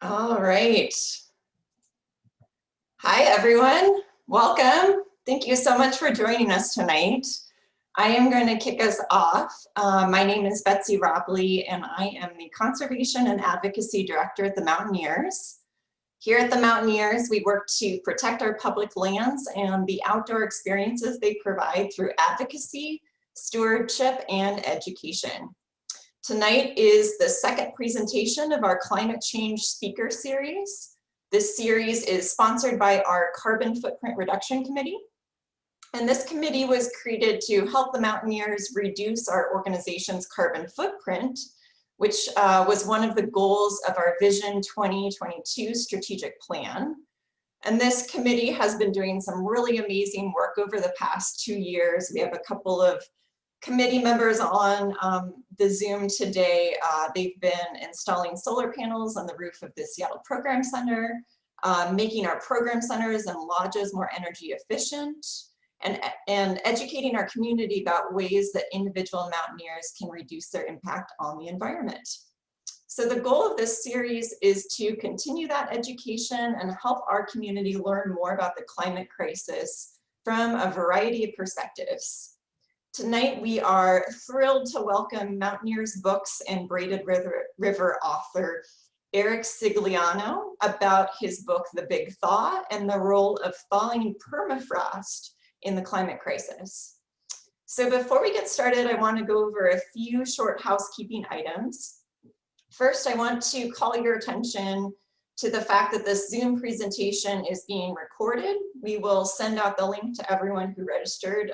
All right. Hi, everyone. Welcome. Thank you so much for joining us tonight. I am going to kick us off. My name is Betsy Robley, and I am the Conservation and Advocacy Director at the Mountaineers. Here at the Mountaineers, we work to protect our public lands and the outdoor experiences they provide through advocacy, stewardship, and education. Tonight is the second presentation of our climate change speaker series. This series is sponsored by our Carbon Footprint Reduction Committee. And this committee was created to help the Mountaineers reduce our organization's carbon footprint, which was one of the goals of our Vision 2022 strategic plan. And this committee has been doing some really amazing work over the past 2 years. We have a couple of committee members on the Zoom today. They've been installing solar panels on the roof of the Seattle Program Center, making our program centers and lodges more energy efficient, and educating our community about ways that individual Mountaineers can reduce their impact on the environment. So the goal of this series is to continue that education and help our community learn more about the climate crisis from a variety of perspectives. Tonight, we are thrilled to welcome Mountaineers Books and Braided River author Eric Scigliano about his book, The Big Thaw, and the role of thawing permafrost in the climate crisis. So before we get started, I want to go over a few short housekeeping items. First, I want to call your attention to the fact that this Zoom presentation is being recorded. We will send out the link to everyone who registered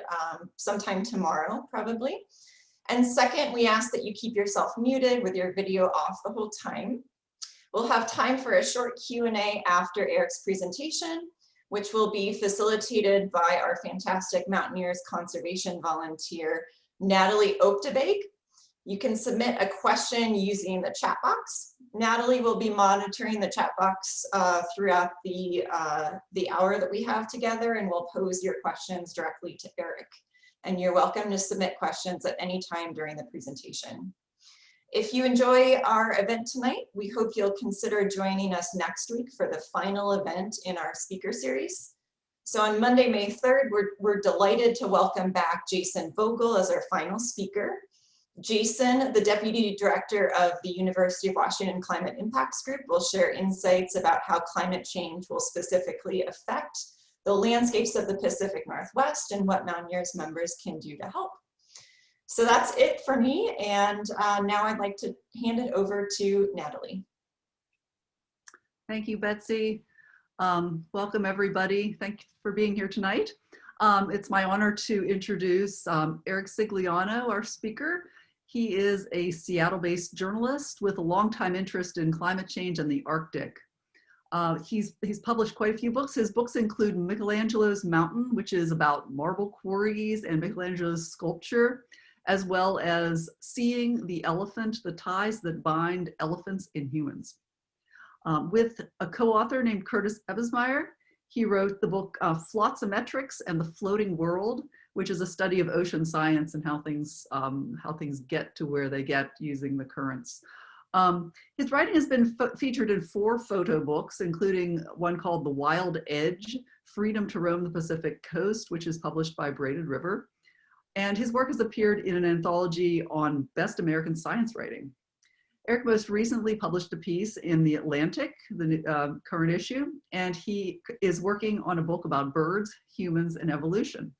sometime tomorrow, probably. And second, we ask that you keep yourself muted with your video off the whole time. We'll have time for a short Q&A after Eric's presentation, which will be facilitated by our fantastic Mountaineers conservation volunteer, Natali. You can submit a question using the chat box. Natali will be monitoring the chat box throughout the hour that we have together, and we'll pose your questions directly to Eric. And you're welcome to submit questions at any time during the presentation. If you enjoy our event tonight, we hope you'll consider joining us next week for the final event in our speaker series. So on Monday, May 3rd, we're delighted to welcome back Jason Vogel as our final speaker. Jason, the Deputy Director of the University of Washington Climate Impacts Group, will share insights about how climate change will specifically affect the landscapes of the Pacific Northwest and what Mountaineers members can do to help. So that's it for me, and now I'd like to hand it over to Natali. Thank you, Betsy. Welcome, everybody. Thank you for being here tonight. It's my honor to introduce Eric Scigliano, our speaker. He is a Seattle-based journalist with a longtime interest in climate change and the Arctic. He's published quite a few books. His books include Michelangelo's Mountain, which is about marble quarries and Michelangelo's sculpture, as well as Seeing the Elephant, the Ties That Bind Elephants and Humans. With a co-author named Curtis Ebbesmeyer, he wrote the book Flotsometrics and the Floating World, which is a study of ocean science and how things get to where they get using the currents. His writing has been featured in 4 photo books, including one called The Wild Edge, Freedom to Roam the Pacific Coast, which is published by Braided River. And his work has appeared in an anthology on best American science writing. Eric most recently published a piece in The Atlantic, the current issue, and he is working on a book about birds, humans, and evolution.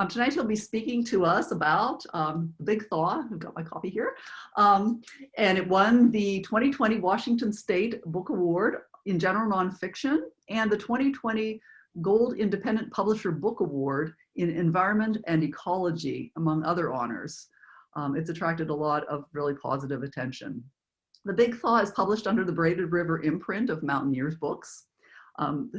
Tonight he'll be speaking to us about Big Thaw. I've got my copy here. And it won the 2020 Washington State Book Award in General Nonfiction and the 2020 Gold Independent Publisher Book Award in Environment and Ecology, among other honors. It's attracted a lot of really positive attention. The Big Thaw is published under the Braided River imprint of Mountaineers Books,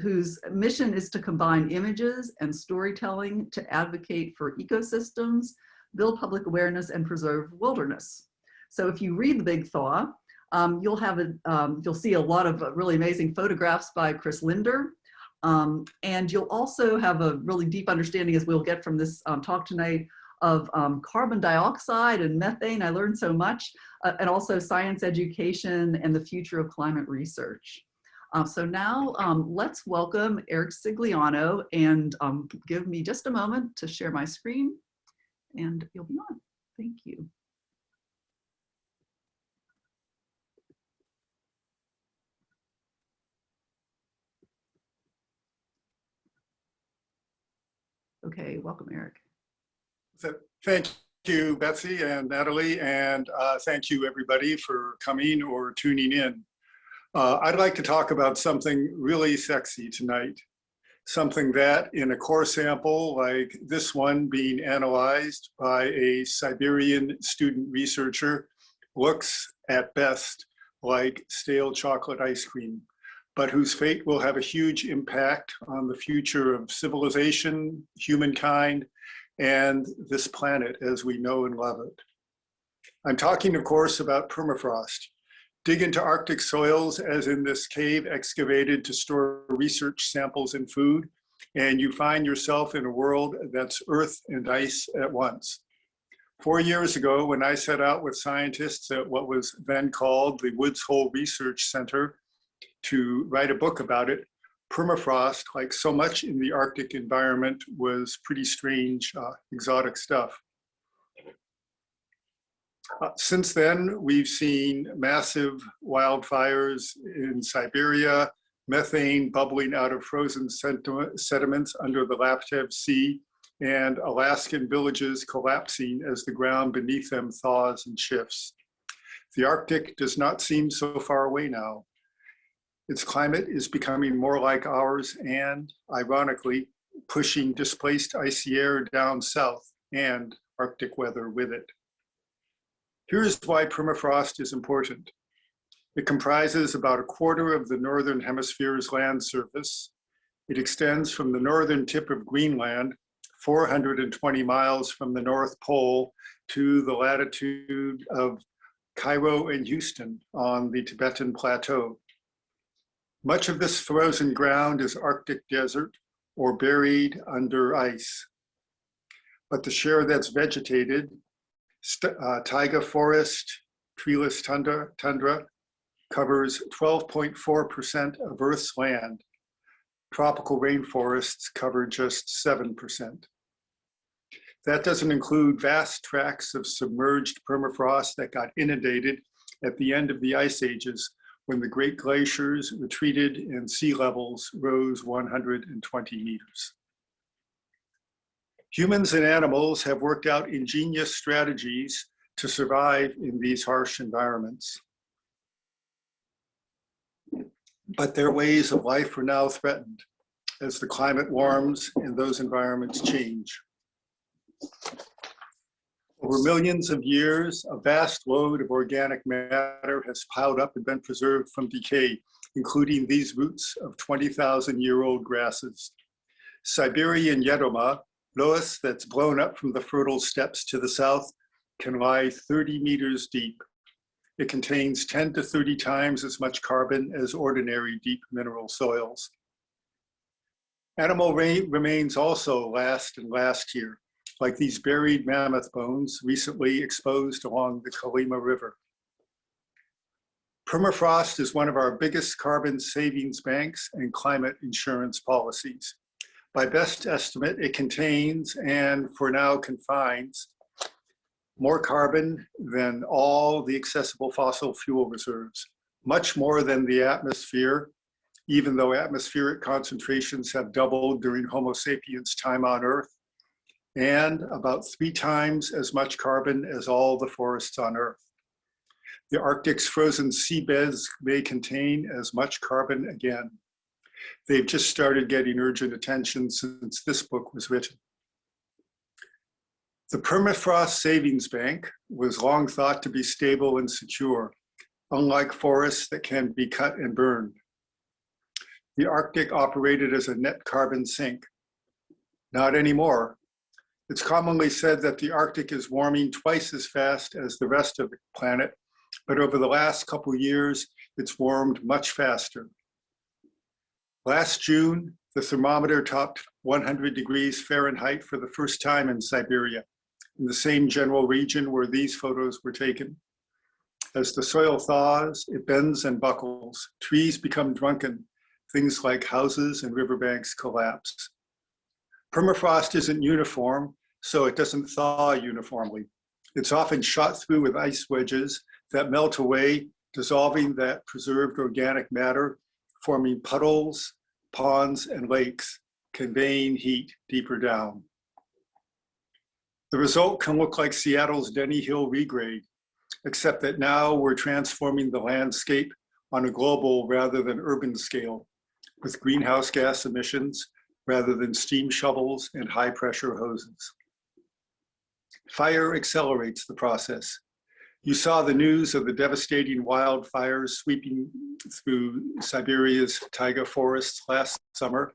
whose mission is to combine images and storytelling to advocate for ecosystems, build public awareness, and preserve wilderness. So if you read The Big Thaw, you'll see a lot of really amazing photographs by Chris Linder. And you'll also have a really deep understanding, as we'll get from this talk tonight, of carbon dioxide and methane. I learned so much, and also science education and the future of climate research. So now let's welcome Eric Scigliano, and give me just a moment to share my screen and you'll be on. Thank you. Okay, welcome, Eric. So, thank you, Betsy and Natalie, and thank you everybody for coming or tuning in. I'd like to talk about something really sexy tonight. Something that in a core sample like this one being analyzed by a Siberian student researcher looks at best like stale chocolate ice cream, but whose fate will have a huge impact on the future of civilization, humankind, and this planet as we know and love it. I'm talking, of course, about permafrost. Dig into Arctic soils, as in this cave excavated to store research samples and food, and you find yourself in a world that's earth and ice at once. 4 years ago, when I set out with scientists at what was then called the Woods Hole Research Center to write a book about it, permafrost, like so much in the Arctic environment, was pretty strange, exotic stuff. Since then, we've seen massive wildfires in Siberia, methane bubbling out of frozen sediments under the Laptev Sea, and Alaskan villages collapsing as the ground beneath them thaws and shifts. The Arctic does not seem so far away now. Its climate is becoming more like ours and, ironically, pushing displaced icy air down south and Arctic weather with it. Here's why permafrost is important. It comprises about a quarter of the northern hemisphere's land surface. It extends from the northern tip of Greenland, 420 miles from the North Pole, to the latitude of Cairo and Houston on the Tibetan Plateau. Much of this frozen ground is Arctic desert or buried under ice. But the share that's vegetated, taiga forest, treeless tundra, covers 12.4% of Earth's land. Tropical rainforests cover just 7%. That doesn't include vast tracts of submerged permafrost that got inundated at the end of the ice ages, when the great glaciers retreated and sea levels rose 120 meters. Humans and animals have worked out ingenious strategies to survive in these harsh environments. But their ways of life are now threatened as the climate warms and those environments change. Over millions of years, a vast load of organic matter has piled up and been preserved from decay, including these roots of 20,000-year-old grasses. Siberian Yedoma, loess that's blown up from the fertile steppes to the south, can lie 30 meters deep. It contains 10 to 30 times as much carbon as ordinary deep mineral soils. Animal remains also last here, like these buried mammoth bones recently exposed along the Kolyma River. Permafrost is one of our biggest carbon savings banks and climate insurance policies. By best estimate, it contains, and for now confines, more carbon than all the accessible fossil fuel reserves, much more than the atmosphere, even though atmospheric concentrations have doubled during Homo sapiens' time on Earth, and about 3 times as much carbon as all the forests on Earth. The Arctic's frozen seabeds may contain as much carbon again. They've just started getting urgent attention since this book was written. The Permafrost Savings Bank was long thought to be stable and secure, unlike forests that can be cut and burned. The Arctic operated as a net carbon sink. Not anymore. It's commonly said that the Arctic is warming twice as fast as the rest of the planet, but over the last couple of years, it's warmed much faster. Last June, the thermometer topped 100 degrees Fahrenheit for the first time in Siberia. in the same general region where these photos were taken. As the soil thaws, it bends and buckles. Trees become drunken. Things like houses and riverbanks collapse. Permafrost isn't uniform, so it doesn't thaw uniformly. It's often shot through with ice wedges that melt away, dissolving that preserved organic matter, forming puddles, ponds, and lakes, conveying heat deeper down. The result can look like Seattle's Denny Hill regrade, except that now we're transforming the landscape on a global rather than urban scale, with greenhouse gas emissions rather than steam shovels and high pressure hoses. Fire accelerates the process. You saw the news of the devastating wildfires sweeping through Siberia's taiga forests last summer.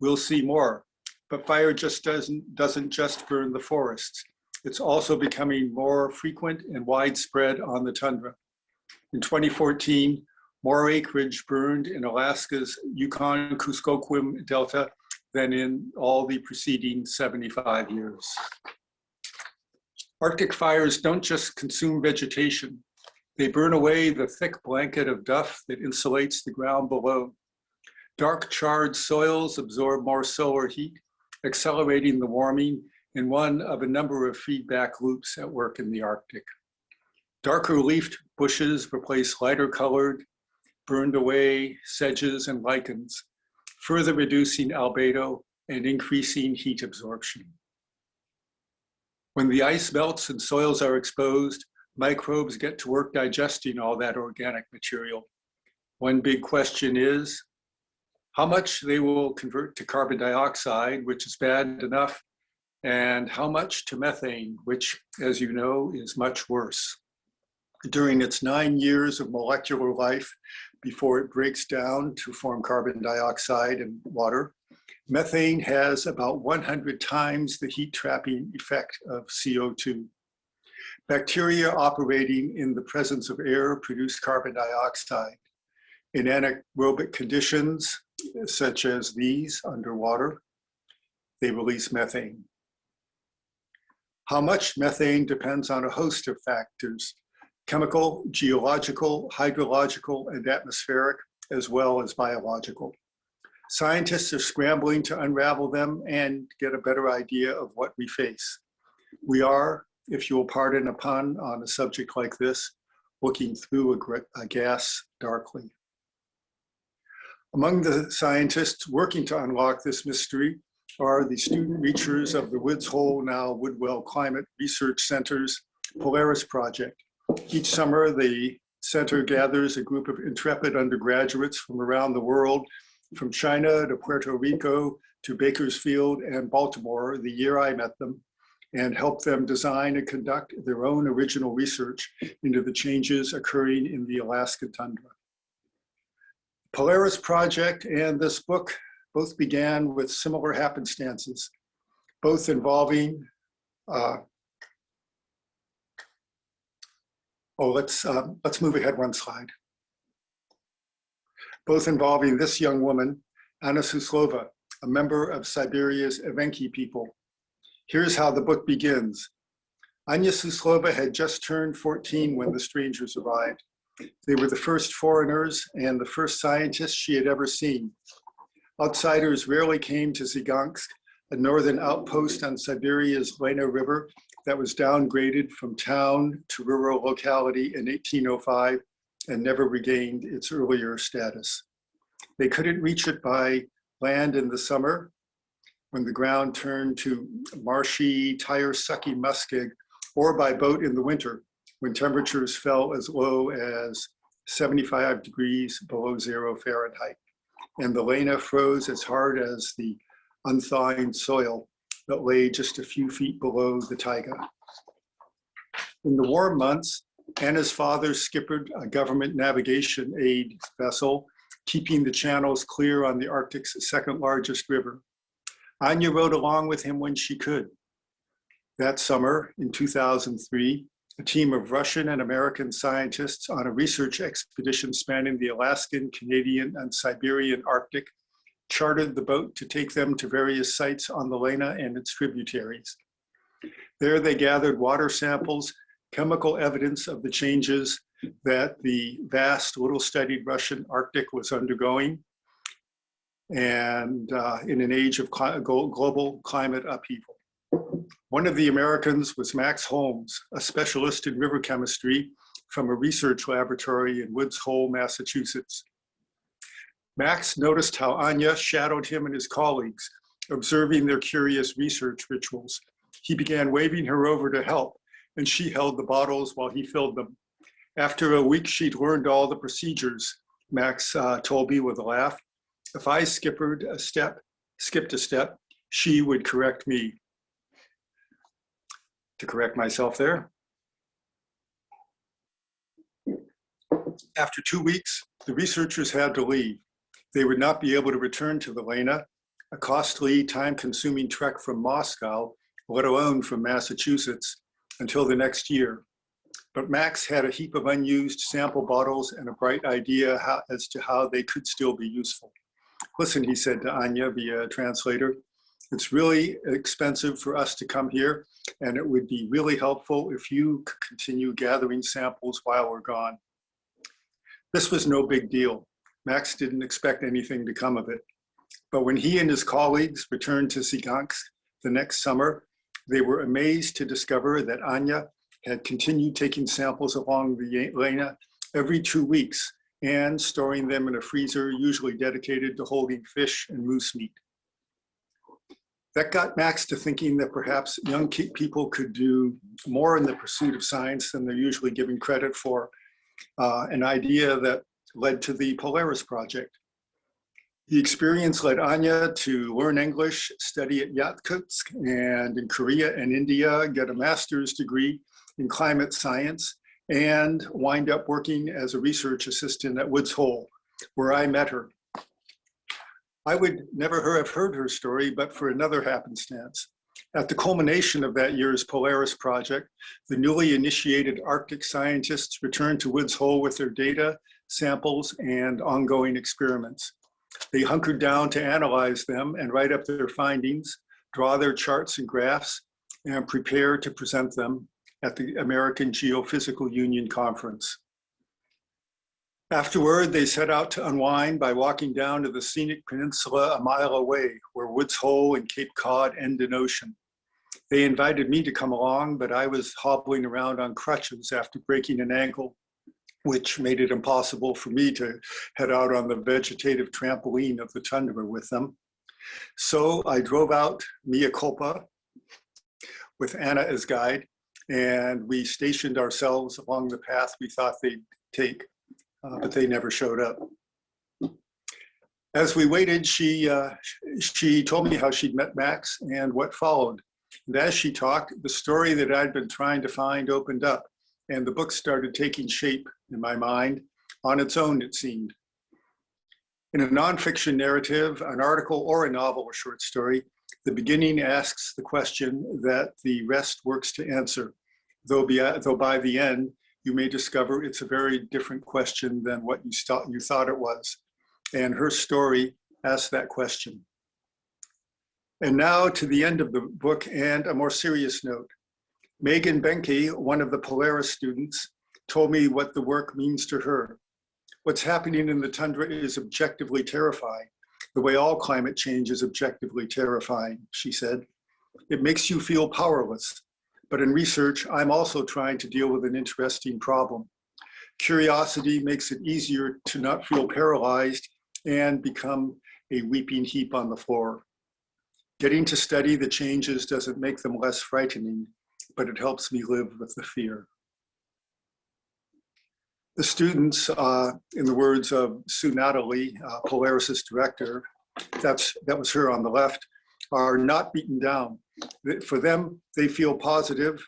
We'll see more, but fire just doesn't just burn the forests. It's also becoming more frequent and widespread on the tundra. In 2014, more acreage burned in Alaska's Yukon-Kuskokwim Delta than in all the preceding 75 years. Arctic fires don't just consume vegetation. They burn away the thick blanket of duff that insulates the ground below. Dark charred soils absorb more solar heat, accelerating the warming in one of a number of feedback loops at work in the Arctic. Darker leafed bushes replace lighter colored, burned away sedges and lichens, further reducing albedo and increasing heat absorption. When the ice melts and soils are exposed, microbes get to work digesting all that organic material. One big question is how much they will convert to carbon dioxide, which is bad enough, and how much to methane, which, as you know, is much worse. During its 9 years of molecular life, before it breaks down to form carbon dioxide and water, methane has about 100 times the heat trapping effect of CO2. Bacteria operating in the presence of air produce carbon dioxide. In anaerobic conditions, such as these underwater, they release methane. How much methane depends on a host of factors: chemical, geological, hydrological, and atmospheric, as well as biological. Scientists are scrambling to unravel them and get a better idea of what we face. We are, if you will pardon a pun on a subject like this, looking through a gas darkly. Among the scientists working to unlock this mystery are the student researchers of the Woods Hole, now Woodwell Climate Research Center's Polaris Project. Each summer, the center gathers a group of intrepid undergraduates from around the world, from China to Puerto Rico to Bakersfield and Baltimore, the year I met them, and help them design and conduct their own original research into the changes occurring in the Alaskan tundra. Polaris Project and this book both began with similar happenstances, both involving, let's move ahead one slide. Both involving this young woman, Anna Suslova, a member of Siberia's Benke people. Here's how the book begins. Anya Suslova had just turned 14 when the strangers arrived. They were the first foreigners and the first scientists she had ever seen. Outsiders rarely came to Zygansk, a northern outpost on Siberia's Lena River that was downgraded from town to rural locality in 1805 and never regained its earlier status. They couldn't reach it by land in the summer, when the ground turned to marshy, tire-sucking muskeg, or by boat in the winter, when temperatures fell as low as 75 degrees below 0 Fahrenheit, and the Lena froze as hard as the unthawing soil that lay just a few feet below the taiga. In the warm months, Anna's father skippered a government navigation aid vessel, keeping the channels clear on the Arctic's second largest river. Anya rode along with him when she could. That summer, in 2003, a team of Russian and American scientists on a research expedition spanning the Alaskan, Canadian, and Siberian Arctic chartered the boat to take them to various sites on the Lena and its tributaries. There they gathered water samples, chemical evidence of the changes that the vast, little studied Russian Arctic was undergoing, and in an age of global climate upheaval. One of the Americans was Max Holmes, a specialist in river chemistry from a research laboratory in Woods Hole, Massachusetts. Max noticed how Anya shadowed him and his colleagues, observing their curious research rituals. He began waving her over to help, and she held the bottles while he filled them. After a week, she'd learned all the procedures, Max told me with a laugh. If I skipped a step, she would correct me. To correct myself there. After 2 weeks, the researchers had to leave. They would not be able to return to the Lena, a costly, time-consuming trek from Moscow, let alone from Massachusetts, until the next year. But Max had a heap of unused sample bottles and a bright idea as to how they could still be useful. Listen, he said to Anya via translator, it's really expensive for us to come here, and it would be really helpful if you could continue gathering samples while we're gone. This was no big deal. Max didn't expect anything to come of it. But when he and his colleagues returned to Sigansk the next summer, they were amazed to discover that Anya had continued taking samples along the Lena every 2 weeks and storing them in a freezer usually dedicated to holding fish and moose meat. That got Max to thinking that perhaps young people could do more in the pursuit of science than they're usually given credit for, an idea that led to the Polaris Project. The experience led Anya to learn English, study at Yakutsk, and in Korea and India, get a master's degree in climate science, and wind up working as a research assistant at Woods Hole, where I met her. I would never have heard her story, but for another happenstance. At the culmination of that year's Polaris Project, the newly initiated Arctic scientists returned to Woods Hole with their data, samples, and ongoing experiments. They hunkered down to analyze them and write up their findings, draw their charts and graphs, and prepare to present them at the American Geophysical Union Conference. Afterward, they set out to unwind by walking down to the scenic peninsula a mile away, where Woods Hole and Cape Cod end in ocean. They invited me to come along, but I was hobbling around on crutches after breaking an ankle, which made it impossible for me to head out on the vegetative trampoline of the tundra with them. So I drove out mea culpa with Anna as guide, and we stationed ourselves along the path we thought they'd take, but they never showed up. As we waited, she told me how she'd met Max and what followed. And as she talked, the story that I'd been trying to find opened up, and the book started taking shape in my mind, on its own, it seemed. In a nonfiction narrative, an article, or a novel or short story, the beginning asks the question that the rest works to answer, though by the end, you may discover it's a very different question than what you thought it was. And her story asks that question. And now to the end of the book and a more serious note. Megan Benke, one of the Polaris students, told me what the work means to her. What's happening in the tundra is objectively terrifying, the way all climate change is objectively terrifying, she said. It makes you feel powerless. But in research, I'm also trying to deal with an interesting problem. Curiosity makes it easier to not feel paralyzed and become a weeping heap on the floor. Getting to study the changes doesn't make them less frightening, but it helps me live with the fear. The students, in the words of Natali, Polaris' director, that was her on the left, are not beaten down. For them, they feel positive.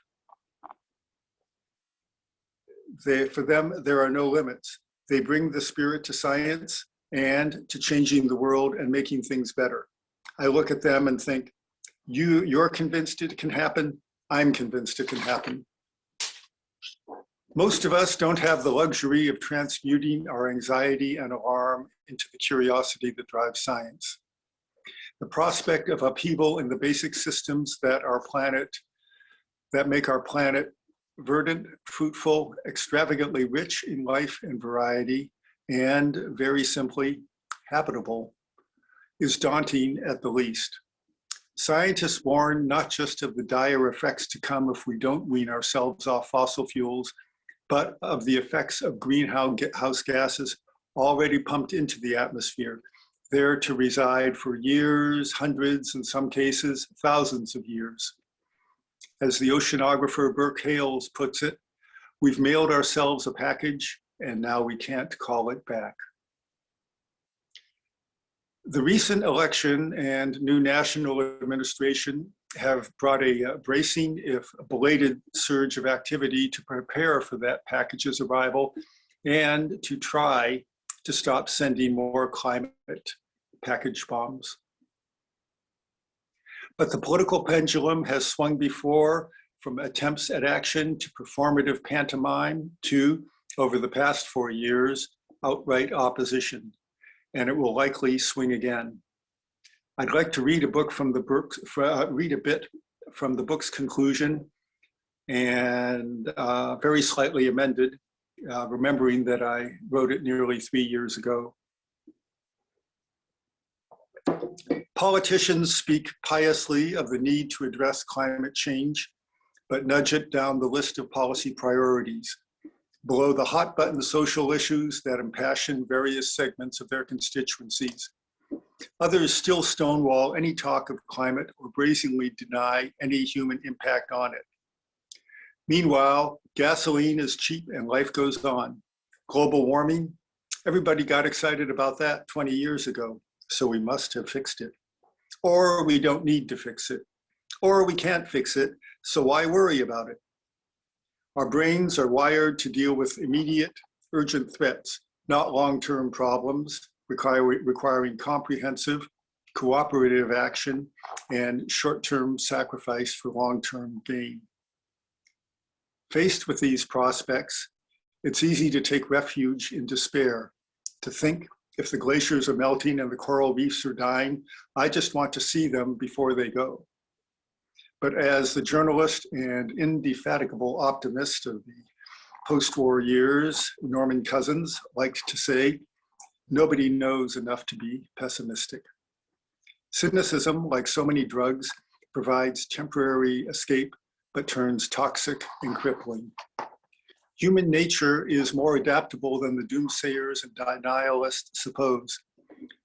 For them, there are no limits. They bring the spirit to science and to changing the world and making things better. I look at them and think, you're convinced it can happen, I'm convinced it can happen. Most of us don't have the luxury of transmuting our anxiety and alarm into the curiosity that drives science. The prospect of upheaval in the basic systems that our planet that make our planet verdant, fruitful, extravagantly rich in life and variety, and very simply, habitable, is daunting at the least. Scientists warn not just of the dire effects to come if we don't wean ourselves off fossil fuels, but of the effects of greenhouse gases already pumped into the atmosphere, there to reside for years, hundreds, in some cases, thousands of years. As the oceanographer Burke Hales puts it, we've mailed ourselves a package and now we can't call it back. The recent election and new national administration have brought a bracing, if belated, surge of activity to prepare for that package's arrival and to try to stop sending more climate package bombs. But the political pendulum has swung before from attempts at action to performative pantomime to, over the past 4 years, outright opposition, and it will likely swing again. I'd like to read a bit from the book's conclusion and very slightly amended, remembering that I wrote it nearly 3 years ago. Politicians speak piously of the need to address climate change, but nudge it down the list of policy priorities, below the hot button social issues that impassion various segments of their constituencies. Others still stonewall any talk of climate or brazenly deny any human impact on it. Meanwhile, gasoline is cheap and life goes on. Global warming, everybody got excited about that 20 years ago, so we must have fixed it. Or we don't need to fix it. Or we can't fix it, so why worry about it? Our brains are wired to deal with immediate, urgent threats, not long-term problems requiring comprehensive, cooperative action and short-term sacrifice for long-term gain. Faced with these prospects, it's easy to take refuge in despair, to think if the glaciers are melting and the coral reefs are dying, I just want to see them before they go. But as the journalist and indefatigable optimist of the post-war years, Norman Cousins, liked to say, nobody knows enough to be pessimistic. Cynicism, like so many drugs, provides temporary escape, but turns toxic and crippling. Human nature is more adaptable than the doomsayers and denialists suppose.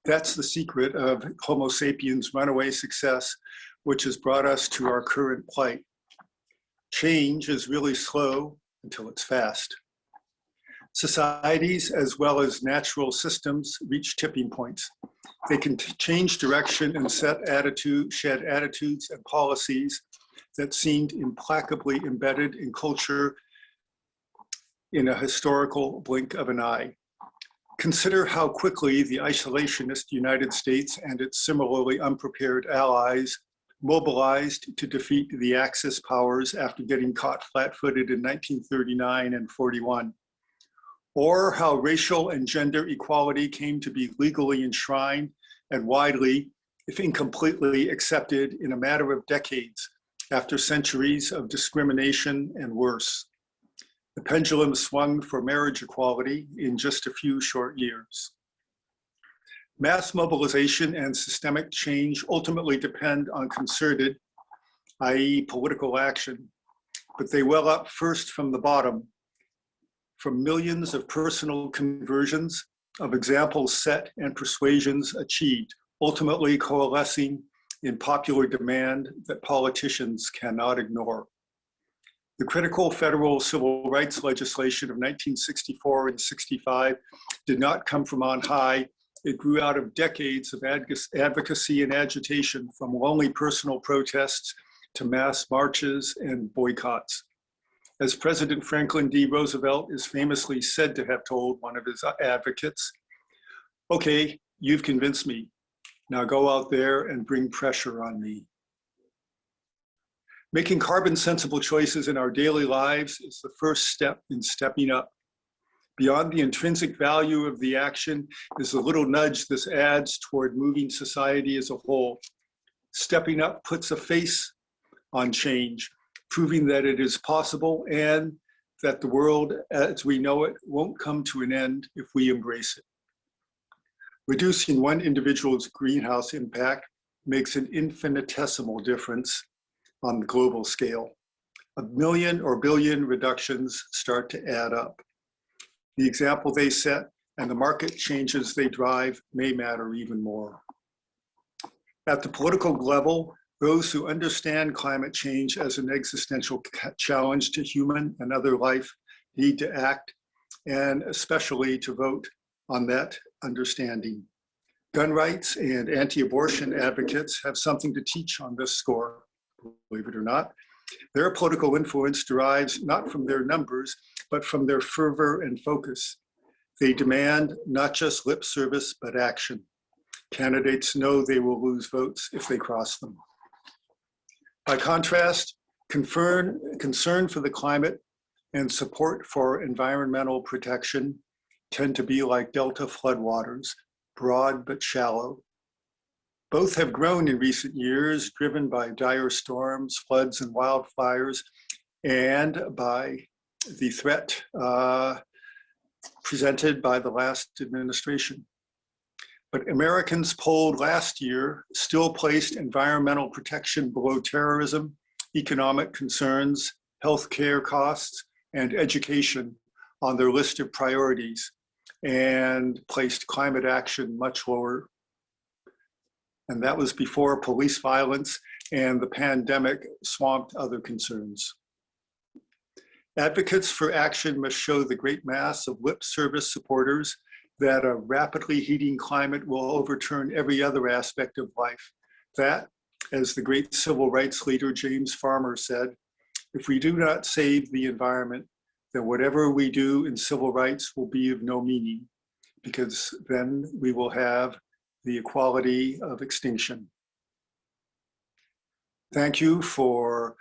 That's the secret of Homo sapiens' runaway success, which has brought us to our current plight. Change is really slow until it's fast. Societies, as well as natural systems, reach tipping points. They can change direction and shed attitudes and policies that seemed implacably embedded in culture in a historical blink of an eye. Consider how quickly the isolationist United States and its similarly unprepared allies mobilized to defeat the Axis powers after getting caught flat-footed in 1939 and 41. Or how racial and gender equality came to be legally enshrined and widely, if incompletely, accepted in a matter of decades after centuries of discrimination and worse. The pendulum swung for marriage equality in just a few short years. Mass mobilization and systemic change ultimately depend on concerted, i.e. political action, but they well up first from the bottom, from millions of personal conversions, of examples set and persuasions achieved, ultimately coalescing in popular demand that politicians cannot ignore. The critical federal civil rights legislation of 1964 and 65 did not come from on high. It grew out of decades of advocacy and agitation, from lonely personal protests to mass marches and boycotts. As President Franklin D. Roosevelt is famously said to have told one of his advocates, okay, you've convinced me. Now go out there and bring pressure on me. Making carbon sensible choices in our daily lives is the first step in stepping up. Beyond the intrinsic value of the action is the little nudge this adds toward moving society as a whole. Stepping up puts a face on change, proving that it is possible and that the world as we know it won't come to an end if we embrace it. Reducing one individual's greenhouse impact makes an infinitesimal difference on the global scale. 1 million or billion reductions start to add up. The example they set and the market changes they drive may matter even more. At the political level, those who understand climate change as an existential challenge to human and other life need to act, and especially to vote on that understanding. Gun rights and anti-abortion advocates have something to teach on this score, believe it or not. Their political influence derives not from their numbers, but from their fervor and focus. They demand not just lip service, but action. Candidates know they will lose votes if they cross them. By contrast, concern for the climate and support for environmental protection tend to be like delta floodwaters, broad but shallow. Both have grown in recent years, driven by dire storms, floods, and wildfires, and by the threat presented by the last administration. But Americans polled last year still placed environmental protection below terrorism, economic concerns, healthcare costs, and education on their list of priorities, and placed climate action much lower. And that was before police violence and the pandemic swamped other concerns. Advocates for action must show the great mass of lip service supporters that a rapidly heating climate will overturn every other aspect of life. That, as the great civil rights leader James Farmer said, if we do not save the environment, then whatever we do in civil rights will be of no meaning, because then we will have the equality of extinction. Thank you for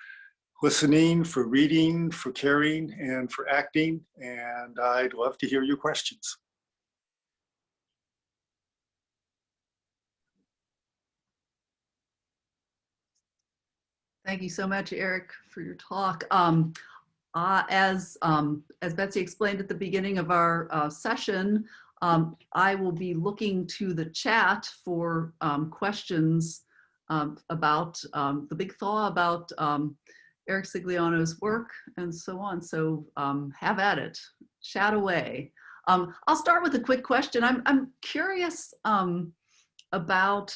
listening, for reading, for caring, and for acting, and I'd love to hear your questions. Thank you so much, Eric, for your talk. As Betsy explained at the beginning of our session, I will be looking to the chat for questions about the Big Thaw, about Eric Scigliano's work, and so on. So have at it, chat away. I'll start with a quick question. I'm curious about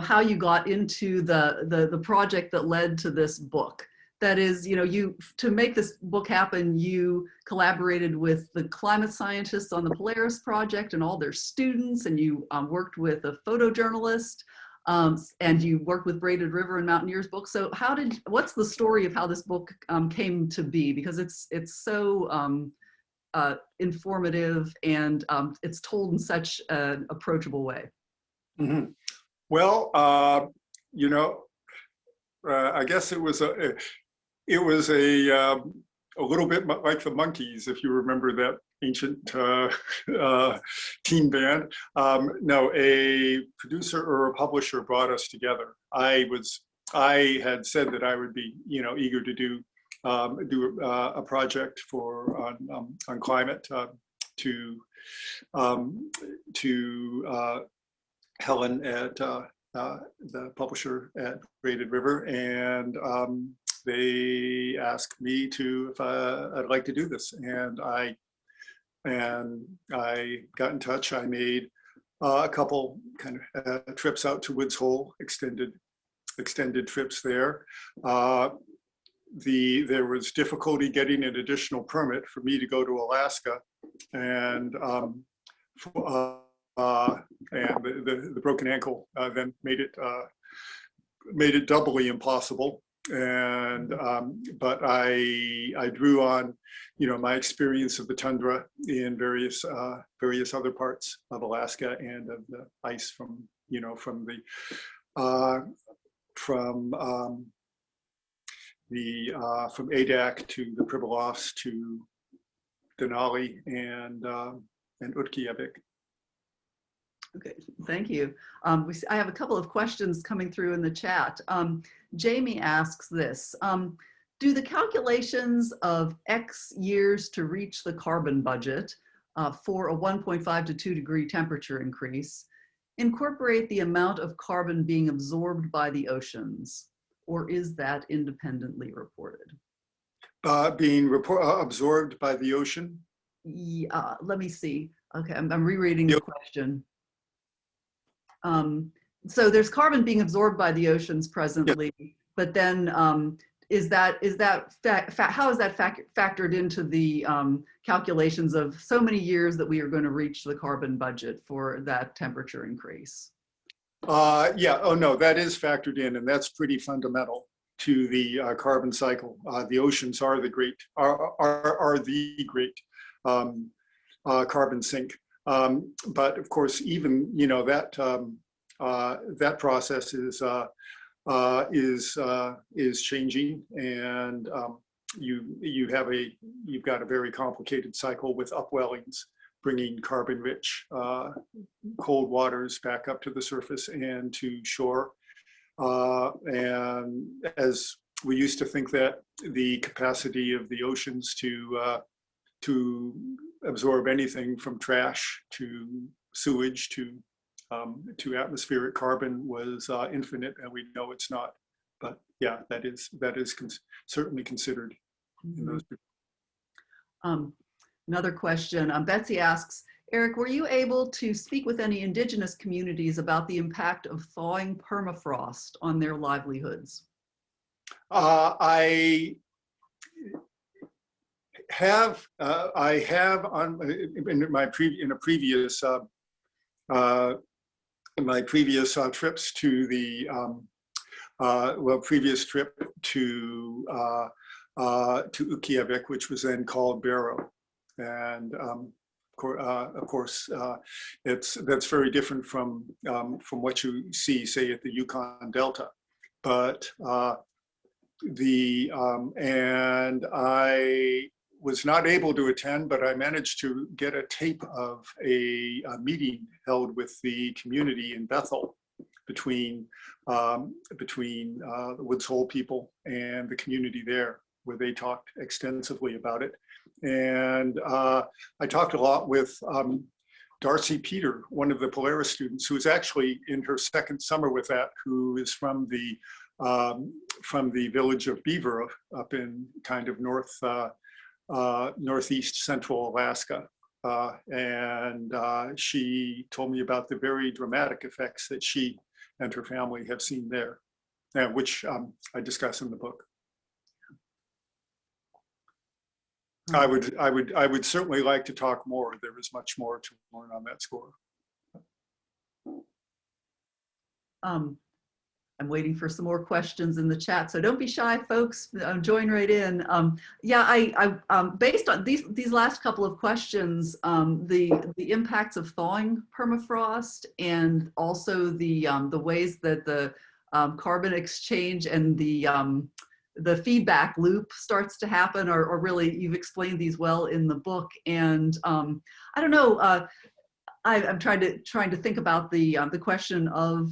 how you got into the project that led to this book. That is, to make this book happen, you collaborated with the climate scientists on the Polaris project and all their students, and you worked with a photojournalist, and you worked with Braided River and Mountaineers book. So what's the story of how this book came to be? Because it's so informative, and it's told in such an approachable way. Mm-hmm. Well, I guess it was a little bit like the Monkees, if you remember that ancient teen band. No, a producer or a publisher brought us together. I had said that I would be, eager to do a project on climate to Helen at the publisher at Braided River, and they asked me if I'd like to do this, and I got in touch. I made a couple kind of trips out to Woods Hole, extended trips there. There was difficulty getting an additional permit for me to go to Alaska, and the broken ankle then made it doubly impossible. And but I drew on my experience of the tundra in various other parts of Alaska, and of the ice from Adak to the Pribilofs to Denali and Utqiagvik. Okay, thank you. I have a couple of questions coming through in the chat. Jamie asks this, do the calculations of X years to reach the carbon budget for a 1.5 to 2 degree temperature increase incorporate the amount of carbon being absorbed by the oceans, or is that independently reported? Being absorbed by the ocean? Yeah, let me see. Okay, I'm rereading the question. So there's carbon being absorbed by the oceans presently, but then how is that factored into the calculations of so many years that we are going to reach the carbon budget for that temperature increase? Yeah, oh no, that is factored in, and that's pretty fundamental to the carbon cycle. The oceans are the great carbon sink. But of course, even that process is changing, and you've got a very complicated cycle with upwellings, bringing carbon-rich cold waters back up to the surface and to shore. And as we used to think that the capacity of the oceans to absorb anything from trash to sewage to atmospheric carbon was infinite, and we know it's not. But yeah, that is certainly considered in those. Another question, Betsy asks, Eric, were you able to speak with any indigenous communities about the impact of thawing permafrost on their livelihoods? I have in my previous trips to the previous trip to Utqiagvik, which was then called Barrow, and of course, that's very different from what you see, say, at the Yukon Delta. But and I was not able to attend, but I managed to get a tape of a meeting held with the community in Bethel between the Woods Hole people and the community there, where they talked extensively about it. And I talked a lot with Darcy Peter, one of the Polaris students, who is actually in her second summer with that, who is from the village of Beaver up in kind of northeast central Alaska. And she told me about the very dramatic effects that she and her family have seen there, which I discuss in the book. I would certainly like to talk more. There is much more to learn on that score. I'm waiting for some more questions in the chat, so don't be shy, folks. Join right in. Yeah, I based on these last couple of questions, the impacts of thawing permafrost, and also the ways that the carbon exchange and the feedback loop starts to happen, or really, you've explained these well in the book. And I don't know, I'm trying to think about the question of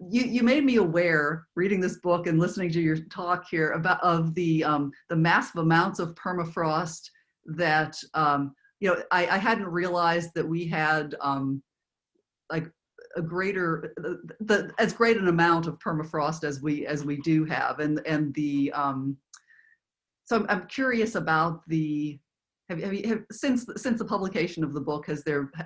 you made me aware, reading this book and listening to your talk here, of the massive amounts of permafrost that I hadn't realized that we had like a greater as great an amount of permafrost as we do have, and the so I'm curious about the since the publication of the book,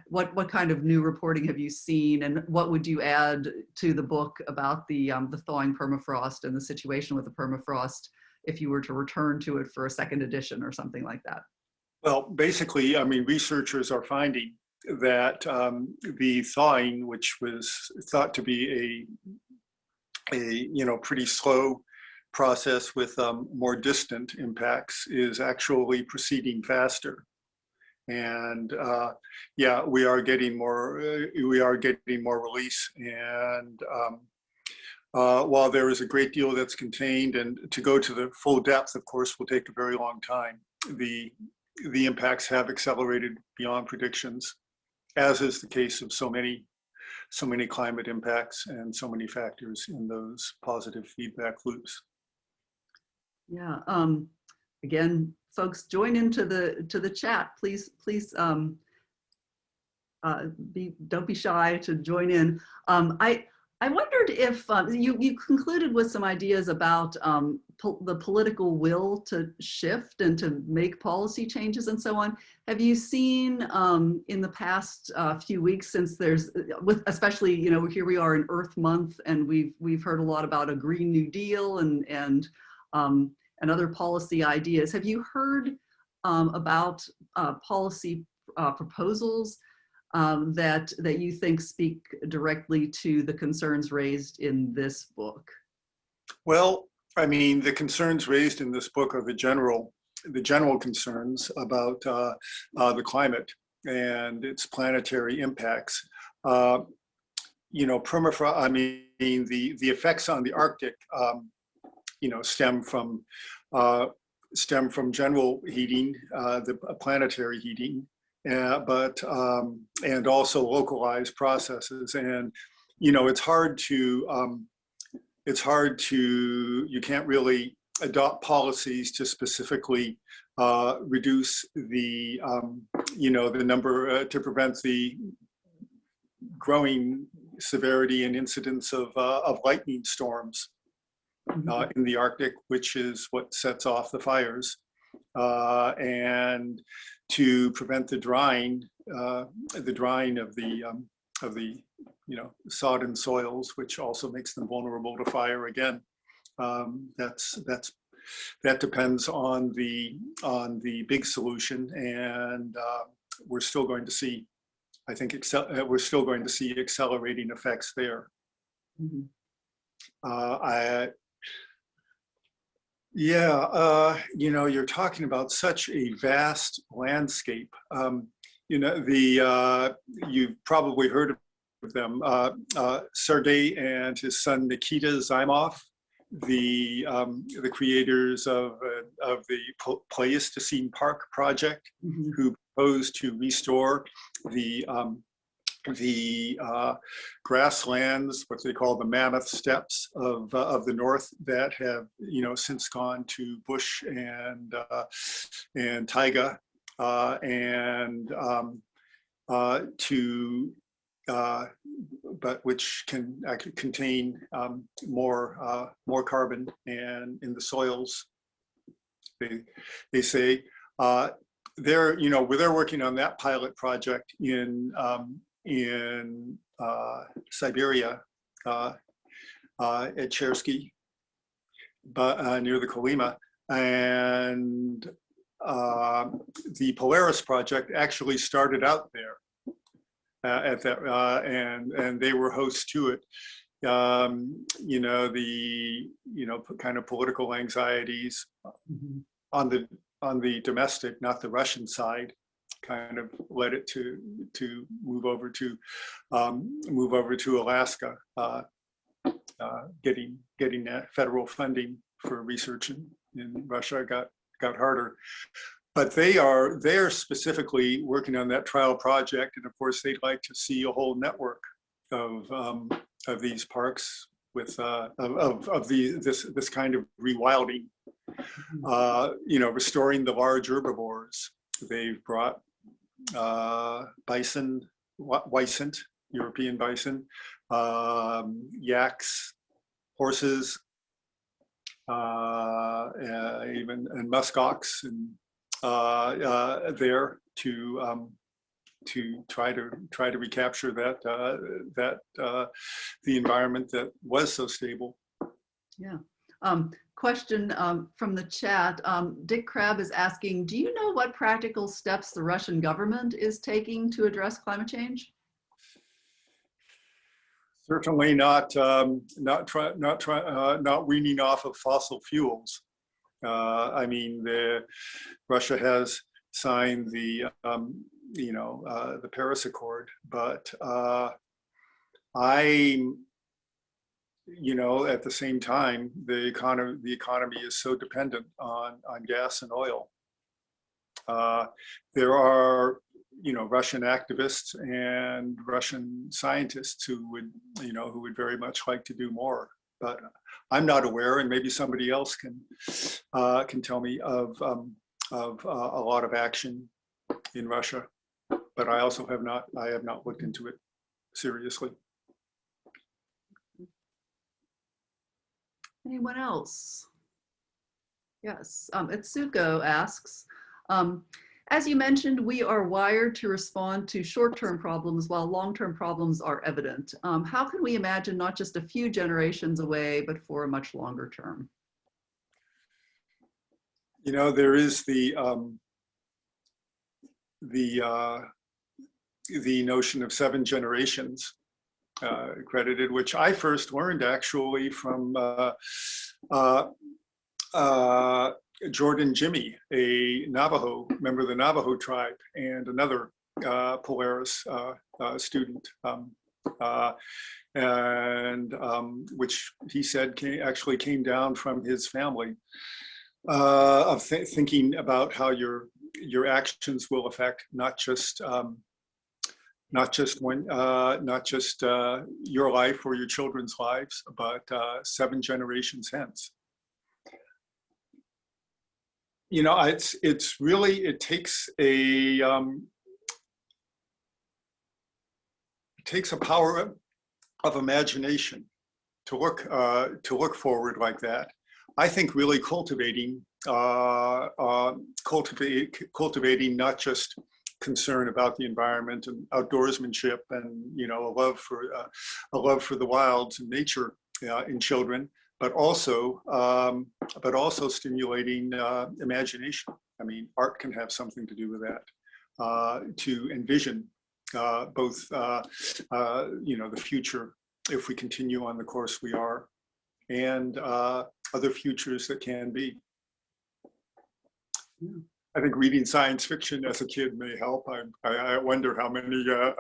what kind of new reporting have you seen, and what would you add to the book about the thawing permafrost and the situation with the permafrost if you were to return to it for a second edition or something like that? Well, basically, I mean, researchers are finding that the thawing, which was thought to be a pretty slow process with more distant impacts, is actually proceeding faster. And yeah, we are getting more release. And while there is a great deal that's contained, and to go to the full depth, of course, will take a very long time, the impacts have accelerated beyond predictions, as is the case of so many climate impacts and so many factors in those positive feedback loops. Yeah. Again, folks, join into the chat. Please, don't be shy to join in. I wondered if you concluded with some ideas about the political will to shift and to make policy changes and so on. Have you seen in the past few weeks, since there's, especially, you know, here we are in Earth Month, and we've heard a lot about a Green New Deal and other policy ideas. Have you heard about policy proposals that you think speak directly to the concerns raised in this book? Well, I mean, the concerns raised in this book are the general concerns about the climate and its planetary impacts. You know, permafrost. I mean, the effects on the Arctic, you know, stem from general heating, the planetary heating. And also localized processes. And, you know, you can't really adopt policies to specifically reduce the, you know, the number, to prevent the growing severity and incidence of lightning storms in the Arctic, which is what sets off the fires. And to prevent the drying of the you know, sodden soils, which also makes them vulnerable to fire again. That depends on the big solution, and we're still going to see, I think, we're still going to see accelerating effects there. Yeah, you know, you're talking about such a vast landscape. You know, you've probably heard of them. Sergei and his son Nikita Zaimov, the creators of the Pleistocene Park project, who proposed to restore the grasslands, what they call the mammoth steppes of the north, that have, you know, since gone to bush and taiga, but which can actually contain more carbon and in the soils. They say they're working on that pilot project in Siberia, at Chersky, but near the Kolyma, and the Polaris project actually started out there at that, and they were hosts to it. You know, kind of political anxieties on the domestic, not the Russian side, kind of led it to move over to Alaska, getting that federal funding for research in Russia got harder. But they're specifically working on that trial project, and of course they'd like to see a whole network of these parks with this kind of rewilding, you know, restoring the large herbivores. They've brought bison, wisent, European bison, yaks, horses, even and muskox, and there to try to recapture that the environment that was so stable. Yeah. Question from the chat. Dick Crabb is asking, do you know what practical steps the Russian government is taking to address climate change? Certainly not weaning off of fossil fuels. I mean, Russia has signed the the Paris Accord, but at the same time, the economy is so dependent on gas and oil. There are, Russian activists and Russian scientists who would very much like to do more but I'm not aware, and maybe somebody else can tell me of a lot of action in Russia. But I also have not looked into it seriously. Anyone else? Yes, Itsuko asks, as you mentioned, we are wired to respond to short-term problems while long-term problems are evident. How can we imagine not just a few generations away, but for a much longer term? You know, there is the notion of 7 generations credited, which I first learned actually from Jordan Jimmy, a Navajo member of the Navajo tribe, and another Polaris student, and which he said actually came down from his family of thinking about how your actions will affect not just your life or your children's lives, but 7 generations hence. You know, it's really, it takes a power of imagination to look forward like that. I think really cultivating not just concern about the environment and outdoorsmanship and, you know, a love for the wilds and nature in children, but also stimulating imagination. I mean, art can have something to do with that, to envision both you know, the future if we continue on the course we are, and other futures that can be. I think reading science fiction as a kid may help. I wonder how many you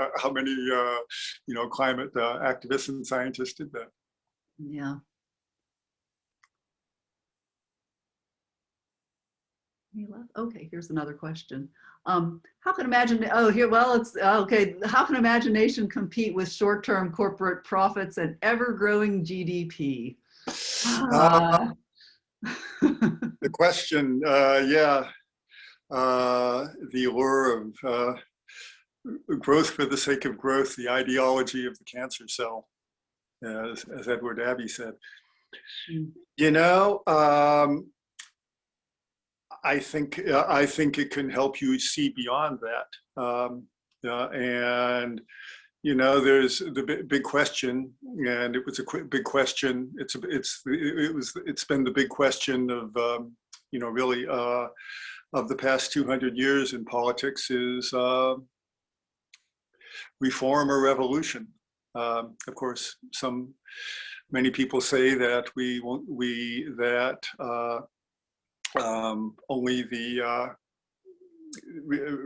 know, climate activists and scientists did that. Yeah. Okay, here's another question. How can how can imagination compete with short-term corporate profits and ever-growing GDP? The question, yeah, the allure of growth for the sake of growth, the ideology of the cancer cell, as Edward Abbey said. You know, I think it can help you see beyond that, and you know, there's the big question, and it was a big question. It's been the big question of you know, really of the past 200 years in politics is reform or revolution. Of course, many people say that only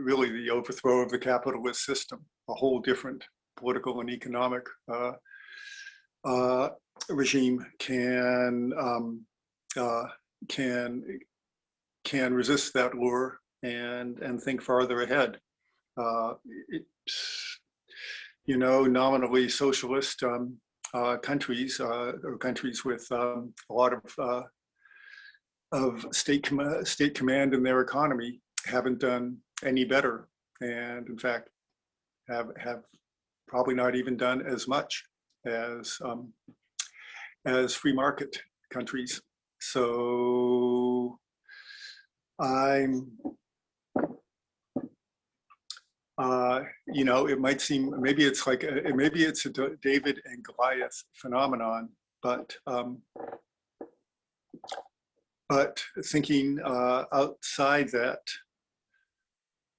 really the overthrow of the capitalist system, a whole different political and economic regime can resist that lure and think farther ahead. You know, nominally socialist countries or countries with a lot of state command in their economy haven't done any better, and in fact have probably not even done as much as free market countries. So you know, it might seem, maybe it's like maybe it's a David and Goliath phenomenon, but thinking outside that,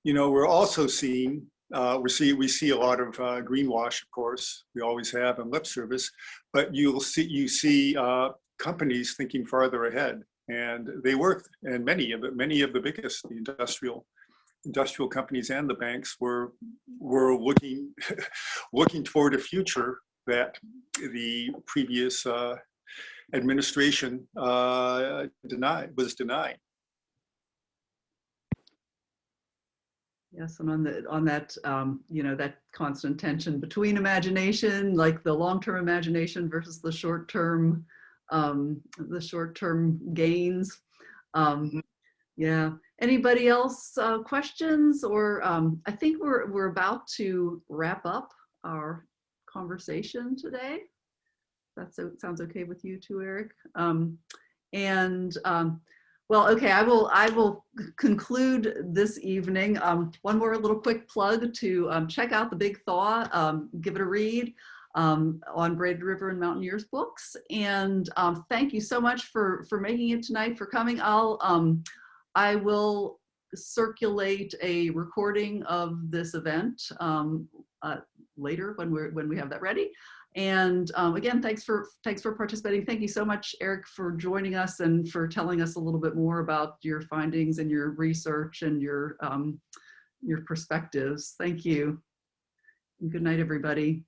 you know, we're also seeing, we see a lot of greenwash, of course, we always have in lip service, but you see companies thinking farther ahead, and they work, and many of the biggest, the industrial companies and the banks were looking toward a future that the previous administration was denied. Yes, and on that, you know, that constant tension between imagination, like the long-term imagination versus the short-term the short-term gains. Yeah. Anybody else questions? Or I think we're about to wrap up our conversation today. That sounds okay with you too, Eric. Well, okay, I will conclude this evening. One more little quick plug to check out the Big Thaw, give it a read on Braided River and Mountaineers books. And thank you so much for making it tonight, for coming. I will circulate a recording of this event later when we have that ready. And again, thanks for participating. Thank you so much, Eric, for joining us and for telling us a little bit more about your findings and your research and your perspectives. Thank you. And good night, everybody.